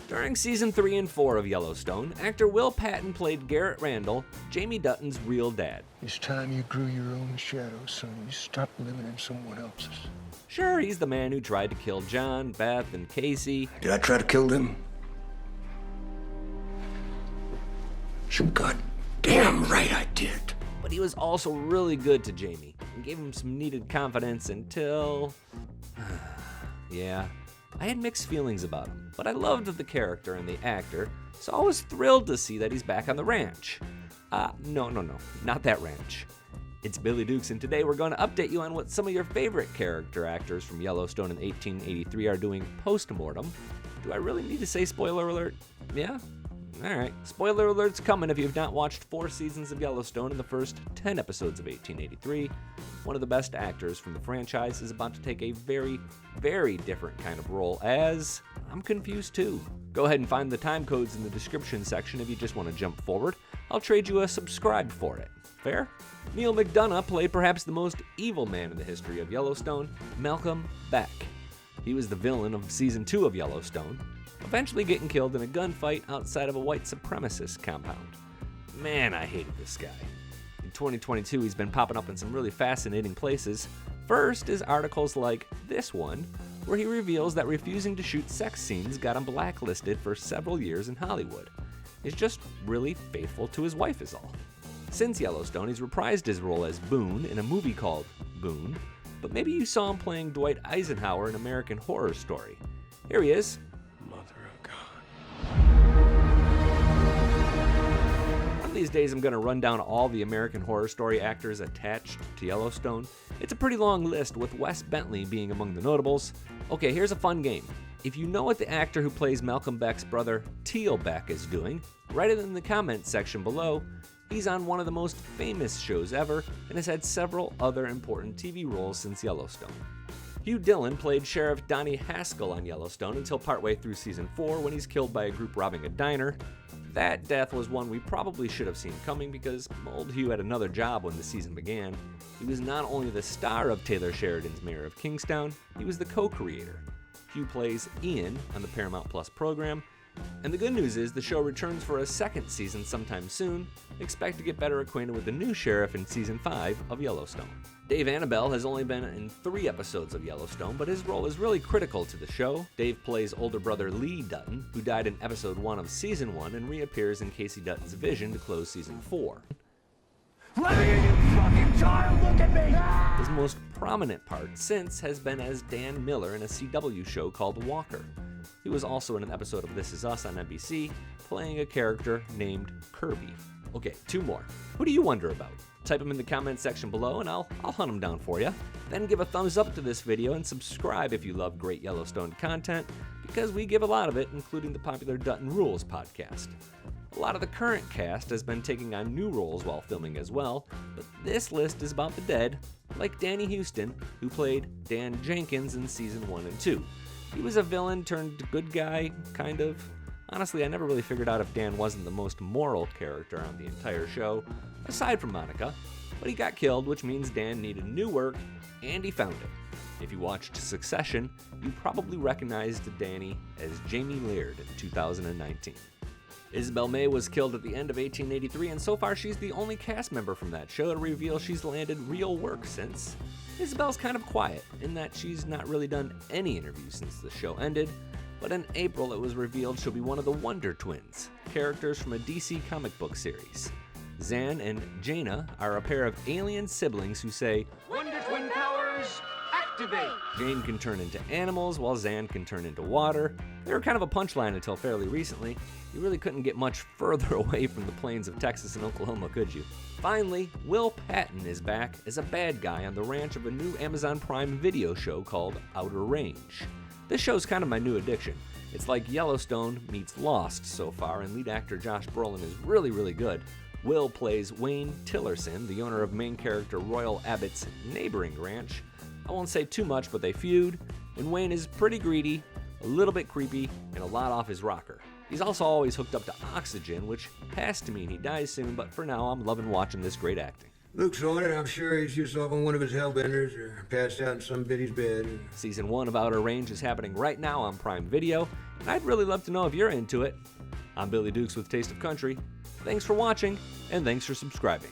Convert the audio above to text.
During season 3 and 4 of Yellowstone, actor Will Patton played Garrett Randall, Jamie Dutton's real dad. It's time you grew your own shadow, son. You stopped living in someone else's. Sure, he's the man who tried to kill John, Beth, and Casey. Did I try to kill them? You goddamn right I did. But he was also really good to Jamie and gave him some needed confidence until... yeah, I had mixed feelings about him, but I loved the character and the actor, so I was thrilled to see that he's back on the ranch. No, not that ranch. It's Billy Dukes, and today we're going to update you on what some of your favorite character actors from Yellowstone in 1883 are doing post-mortem. Do I really need to say spoiler alert? Yeah? Alright, spoiler alert's coming if you've not watched 4 seasons of Yellowstone and the first 10 episodes of 1883. One of the best actors from the franchise is about to take a very, very different kind of role as... I'm confused too. Go ahead and find the time codes in the description section if you just want to jump forward. I'll trade you a subscribe for it. Fair? Neil McDonough played perhaps the most evil man in the history of Yellowstone, Malcom Beck. He was the villain of season 2 of Yellowstone, eventually getting killed in a gunfight outside of a white supremacist compound. Man, I hated this guy. In 2022, he's been popping up in some really fascinating places. First is articles like this one, where he reveals that refusing to shoot sex scenes got him blacklisted for several years in Hollywood. He's just really faithful to his wife is all. Since Yellowstone, he's reprised his role as Boone in a movie called Boone, but maybe you saw him playing Dwight Eisenhower in American Horror Story. Here he is. These days I'm going to run down all the American Horror Story actors attached to Yellowstone. It's a pretty long list, with Wes Bentley being among the notables. Okay, here's a fun game. If you know what the actor who plays Malcolm Beck's brother, Teal Beck, is doing, write it in the comments section below. He's on one of the most famous shows ever and has had several other important TV roles since Yellowstone. Hugh Dillon played Sheriff Donnie Haskell on Yellowstone until partway through season 4 when he's killed by a group robbing a diner. That death was one we probably should have seen coming because old Hugh had another job when the season began. He was not only the star of Taylor Sheridan's Mayor of Kingstown, he was the co-creator. Hugh plays Ian on the Paramount Plus program, and the good news is the show returns for a second season sometime soon. Expect to get better acquainted with the new sheriff in season 5 of Yellowstone. Dave Annabelle has only been in 3 episodes of Yellowstone, but his role is really critical to the show. Dave plays older brother Lee Dutton, who died in episode 1 of season 1 and reappears in Casey Dutton's vision to close season 4. Let me in, you fucking child! Look at me! His most prominent part since has been as Dan Miller in a CW show called Walker. He was also in an episode of This Is Us on NBC, playing a character named Kirby. Okay, 2 more. Who do you wonder about? Type them in the comments section below and I'll hunt them down for you. Then give a thumbs up to this video and subscribe if you love great Yellowstone content, because we give a lot of it, including the popular Dutton Rules podcast. A lot of the current cast has been taking on new roles while filming as well, but this list is about the dead, like Danny Houston, who played Dan Jenkins in season 1 and 2. He was a villain turned good guy, kind of. Honestly, I never really figured out if Dan wasn't the most moral character on the entire show, aside from Monica, but he got killed, which means Dan needed new work, and he found it. If you watched Succession, you probably recognized Danny as Jamie Laird in 2019. Isabel May was killed at the end of 1883, and so far she's the only cast member from that show to reveal she's landed real work since. Isabel's kind of quiet, in that she's not really done any interviews since the show ended, but in April it was revealed she'll be one of the Wonder Twins, characters from a DC comic book series. Zan and Jaina are a pair of alien siblings who say, Wonder Twin powers, activate! Jane can turn into animals while Zan can turn into water. They were kind of a punchline until fairly recently. You really couldn't get much further away from the plains of Texas and Oklahoma, could you? Finally, Will Patton is back as a bad guy on the ranch of a new Amazon Prime video show called Outer Range. This show's kind of my new addiction. It's like Yellowstone meets Lost so far, and lead actor Josh Brolin is really, really good. Will plays Wayne Tillerson, the owner of main character Royal Abbott's neighboring ranch. I won't say too much, but they feud, and Wayne is pretty greedy, a little bit creepy, and a lot off his rocker. He's also always hooked up to oxygen, which has to mean he dies soon, but for now I'm loving watching this great acting. Luke's on it. I'm sure he's just off on one of his hellbenders or passed out in some biddy's bed. Season 1 of Outer Range is happening right now on Prime Video, and I'd really love to know if you're into it. I'm Billy Dukes with Taste of Country. Thanks for watching, and thanks for subscribing.